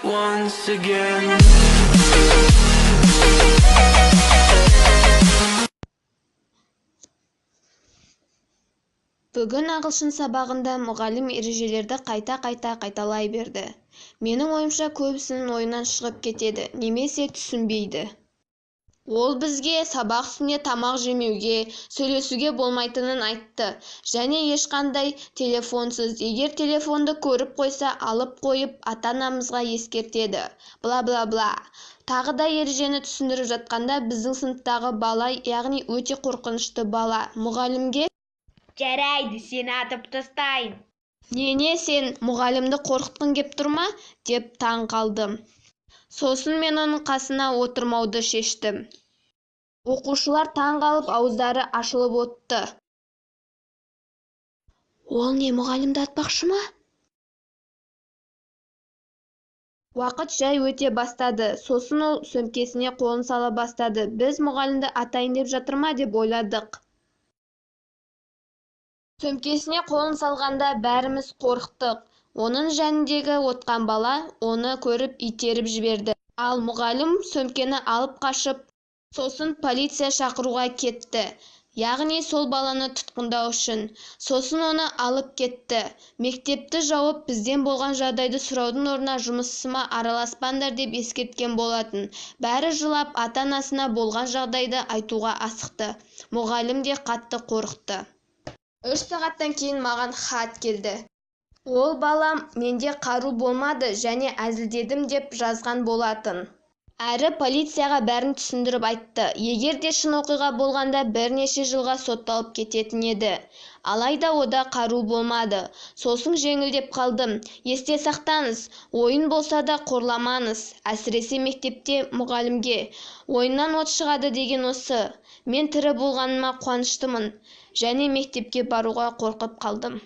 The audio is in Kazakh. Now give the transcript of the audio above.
once again. Бүгін ағылшын сабағында мұғалім ережелерді қайта қайталай берді. Менің ойымша көбісінің ойынан шығып кетеді, немесе түсінбейді. Ол бізге сабақ үстінде тамақ жемеуге, сөйлесуге болмайтынын айтты, және ешқандай телефонсыз, егер телефонды көріп қойса, алып қойып, ата-анамызға ескертеді. Бла-бла-бла. Тағы да ережені түсіндіріп жатқанда, біздің сыныптағы бала, яғни өте қорқынышты бала, мұғалімге Жарайды, сені атып тастайын. «Нене, сен мұғалімді қорқытқың кеп тұр ма?» деп таң қалдым. Сосын мен оның қасына отырмауды шештім. Оқушылар таң қалып, ауыздары ашылып отты. Ол не, мұғалімді атпақшы ма? Уақыт жай өте бастады. Сосын ол сөмкесіне қолын сала бастады. Біз мұғалімді атайын деп жатыр ма деп ойладық. Сөмкесіне қолын салғанда бәріміз қорықтық. Оның жанындегі отқан бала оны көріп итеріп жіберді. Ал мұғалім сөмкені алып қашып, сосын полиция шақыруға кетті. Яғни сол баланы тұтқындау үшін. Сосын оны алып кетті. Мектепті жауып, бізден болған жағдайды сұраудың орнына жұмысыма араласпаңдар деп ескерткен болатын. Бәрі жылап, ата-анасына болған жағдайды айтуға асықты. Мұғалім де қатты қорықты. 3 сағаттан кейін маған хат келді. Ол балам менде қару болмады және әзілдедім деп жазған болатын. Әрі полицияға бәрін түсіндіріп айтты. Егер де шын оқиға болғанда бірнеше жылға сотталып кететін еді. Алайда ода қару болмады. Сосын жеңілдеп қалдым. Есте сақтаңыз, ойын болса да қорламаңыз. Әсіресе мектепте мұғалімге. Ойыннан от шығады деген осы. Мен тірі болғаныма қуаныштымын. Және мектепке баруға қорқып қалдым.